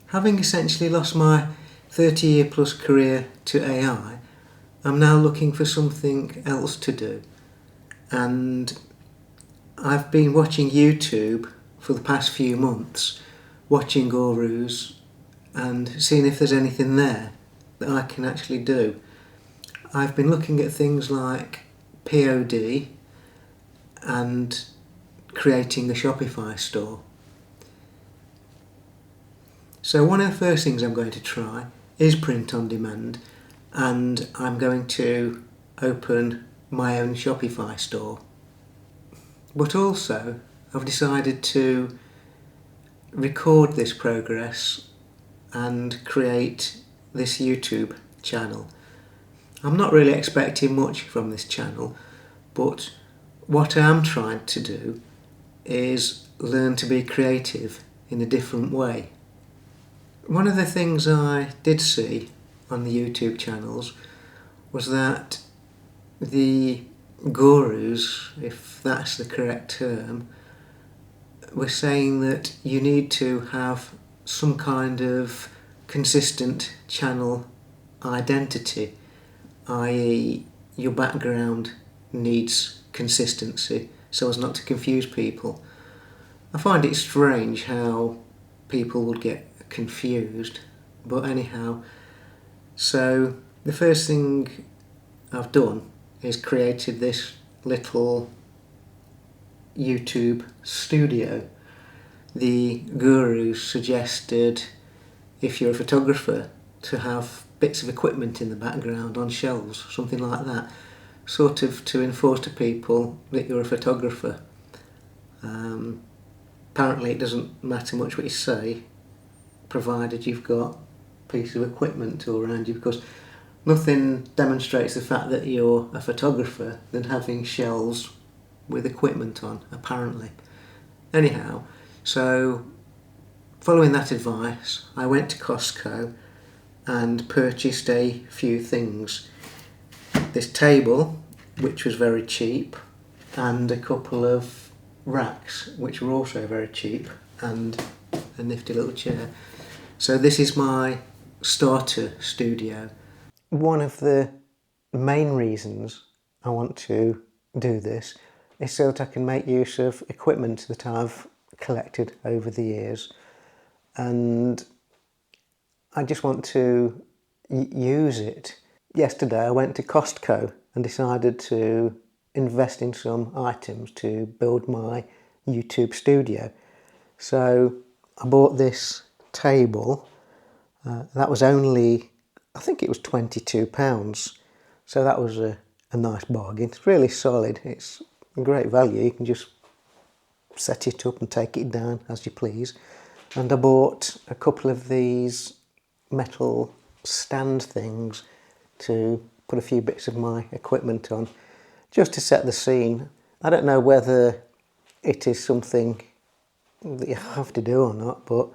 Having essentially lost my 30-year plus career to AI, I'm now looking for something else to do. And I've been watching YouTube for the past few months, watching gurus and seeing if there's anything there that I can actually do. I've been looking at things like POD and creating a Shopify store. So one of the first things I'm going to try is print on demand, and I'm going to open my own Shopify store. But also I've decided to record this progress and create this YouTube channel. I'm not really expecting much from this channel, but what I am trying to do is learn to be creative in a different way. One of the things I did see on the YouTube channels was that the gurus, if that's the correct term, were saying that you need to have some kind of consistent channel identity, i.e. your background needs consistency so as not to confuse people. I find it strange how people would get confused, but anyhow, so the first thing I've done is created this little YouTube studio. The gurus suggested, if you're a photographer, to have bits of equipment in the background on shelves, something like that, sort of to enforce to people that you're a photographer. Apparently it doesn't matter much what you say, provided you've got a piece of equipment all around you, because nothing demonstrates the fact that you're a photographer than having shelves with equipment on, apparently. Anyhow, so following that advice, I went to Costco and purchased a few things. This table, which was very cheap, and a couple of racks, which were also very cheap, and a nifty little chair. So this is my starter studio. One of the main reasons I want to do this is so that I can make use of equipment that I've collected over the years, and I just want to use it. Yesterday I went to Costco and decided to invest in some items to build my YouTube studio. So I bought this table. That was only, I think it was £22. So that was a nice bargain. It's really solid. It's great value. You can just set it up and take it down as you please. And I bought a couple of these metal stand things to put a few bits of my equipment on, just to set the scene. I don't know whether it is something that you have to do or not, but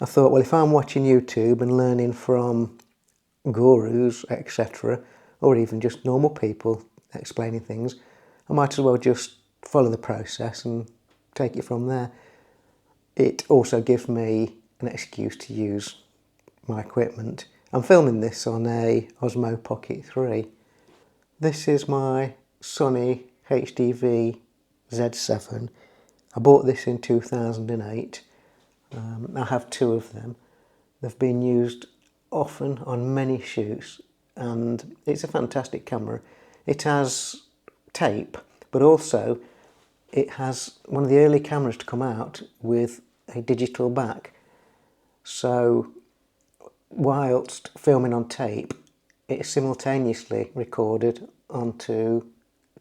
I thought, well, if I'm watching YouTube and learning from gurus, etc., or even just normal people explaining things, I might as well just follow the process and take it from there. It also gives me an excuse to use my equipment. I'm filming this on a Osmo Pocket 3. This is my Sony HDV Z7. I bought this in 2008. I have two of them. They've been used often on many shoots, and it's a fantastic camera. It has tape, but also it has one of the early cameras to come out with a digital back. So whilst filming on tape, it is simultaneously recorded onto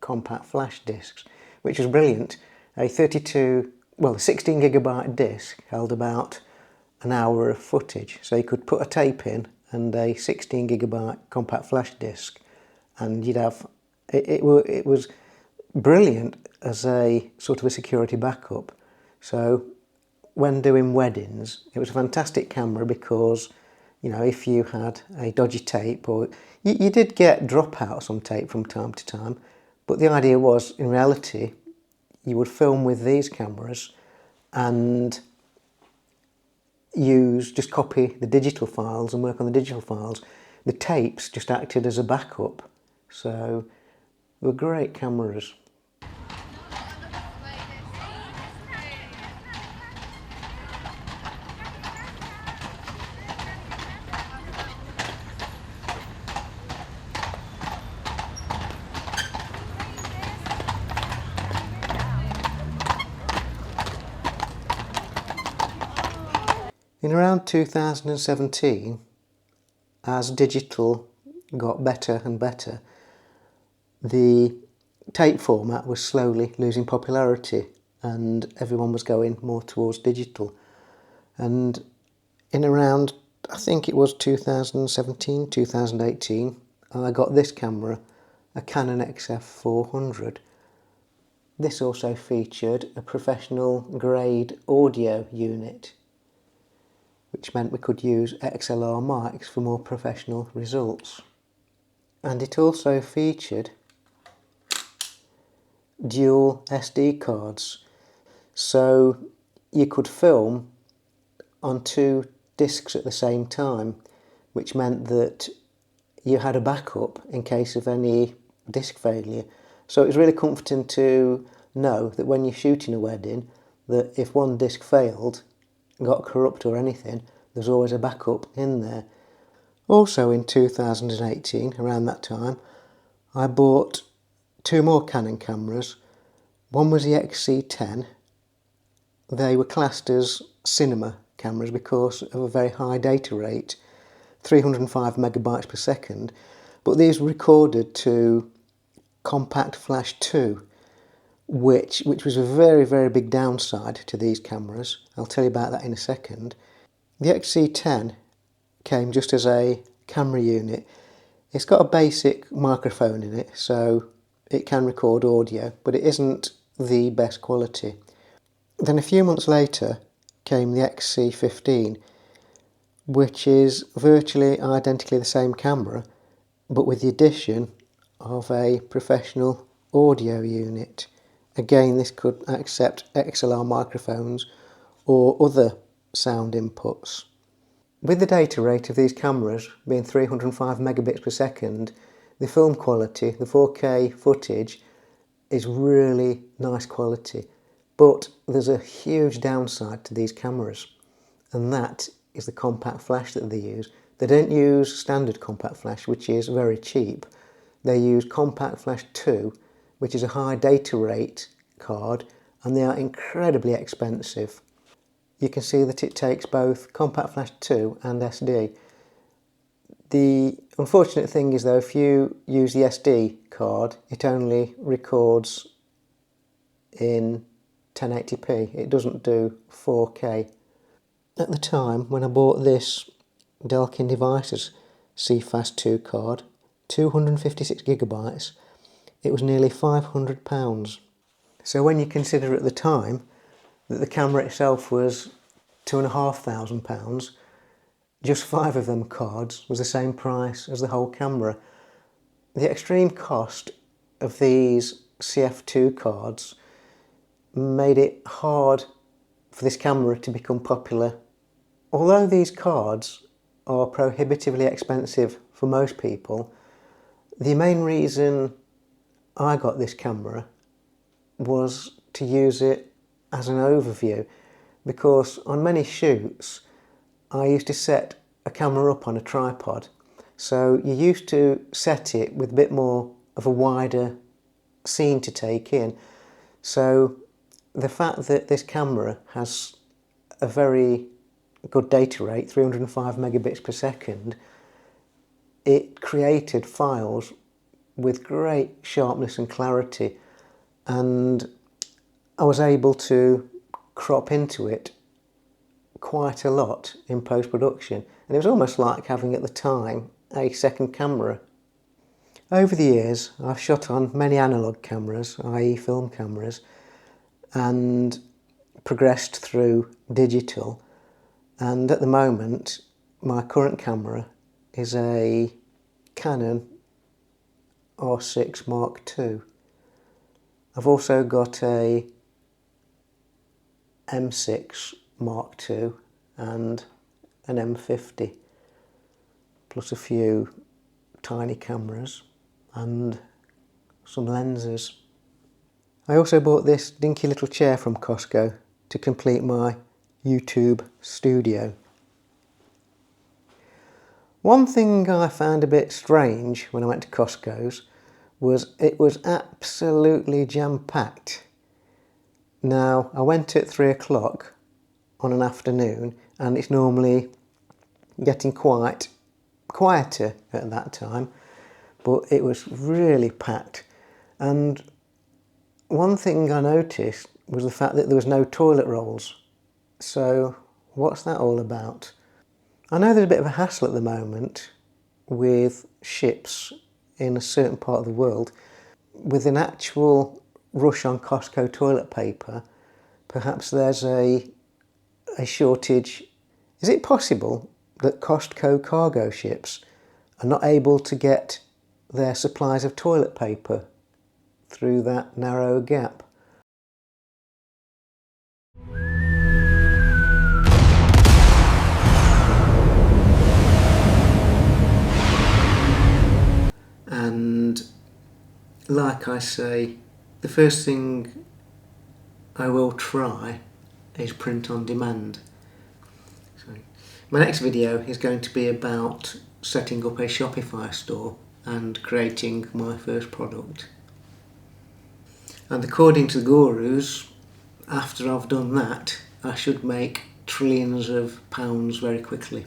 compact flash discs, which is brilliant. A 16 gigabyte disc held about an hour of footage, so you could put a tape in and a 16 gigabyte compact flash disc, and you'd have it was brilliant as a sort of a security backup. So when doing weddings, it was a fantastic camera because, you know, if you had a dodgy tape, or you did get dropouts on tape from time to time, but the idea was, in reality, you would film with these cameras and just copy the digital files and work on the digital files. The tapes just acted as a backup, so they were great cameras. In around 2017, as digital got better and better, the tape format was slowly losing popularity and everyone was going more towards digital. And in around, I think it was 2017, 2018, I got this camera, a Canon XF400. This also featured a professional grade audio unit, which meant we could use XLR mics for more professional results. And it also featured dual SD cards, so you could film on 2 discs at the same time, which meant that you had a backup in case of any disc failure. So it was really comforting to know that when you're shooting a wedding, that if one disc failed, got corrupt or anything, there's always a backup in there. Also in 2018, around that time, I bought 2 more Canon cameras. One was the XC10. They were classed as cinema cameras because of a very high data rate, 305 megabytes per second, but these recorded to Compact Flash 2, which was a very, very big downside to these cameras. I'll tell you about that in a second. The XC10 came just as a camera unit. It's got a basic microphone in it, so it can record audio, but it isn't the best quality. Then a few months later came the XC15, which is virtually identically the same camera, but with the addition of a professional audio unit. Again, this could accept XLR microphones or other sound inputs. With the data rate of these cameras being 305 megabits per second, the film quality, the 4K footage, is really nice quality. But there's a huge downside to these cameras, and that is the compact flash that they use. They don't use standard compact flash, which is very cheap. They use Compact Flash 2, which is a high data rate card, and they are incredibly expensive. You can see that it takes both Compact Flash 2 and SD. The unfortunate thing is though, if you use the SD card, it only records in 1080p. It doesn't do 4K. At the time when I bought this Delkin Devices CFast 2 card, 256 gigabytes, it was nearly £500. So when you consider at the time that the camera itself was £2,500, just 5 of them cards was the same price as the whole camera. The extreme cost of these CF2 cards made it hard for this camera to become popular. Although these cards are prohibitively expensive for most people, the main reason I got this camera was to use it as an overview, because on many shoots I used to set a camera up on a tripod, so you used to set it with a bit more of a wider scene to take in. So the fact that this camera has a very good data rate, 305 megabits per second, it created files with great sharpness and clarity, and I was able to crop into it quite a lot in post-production, and it was almost like having at the time a second camera. Over the years I've shot on many analogue cameras, i.e. film cameras, and progressed through digital, and at the moment my current camera is a Canon R6 Mark II. I've also got a M6 Mark II and an M50, plus a few tiny cameras and some lenses. I also bought this dinky little chair from Costco to complete my YouTube studio. One thing I found a bit strange when I went to Costco's was it was absolutely jam-packed. Now, I went at 3 o'clock on an afternoon, and it's normally getting quieter at that time, but it was really packed. And one thing I noticed was the fact that there was no toilet rolls. So what's that all about? I know there's a bit of a hassle at the moment with ships in a certain part of the world. With an actual rush on Costco toilet paper, perhaps there's a shortage. Is it possible that Costco cargo ships are not able to get their supplies of toilet paper through that narrow gap? And like I say, the first thing I will try is print on demand. So my next video is going to be about setting up a Shopify store and creating my first product. And according to the gurus, after I've done that, I should make trillions of pounds very quickly.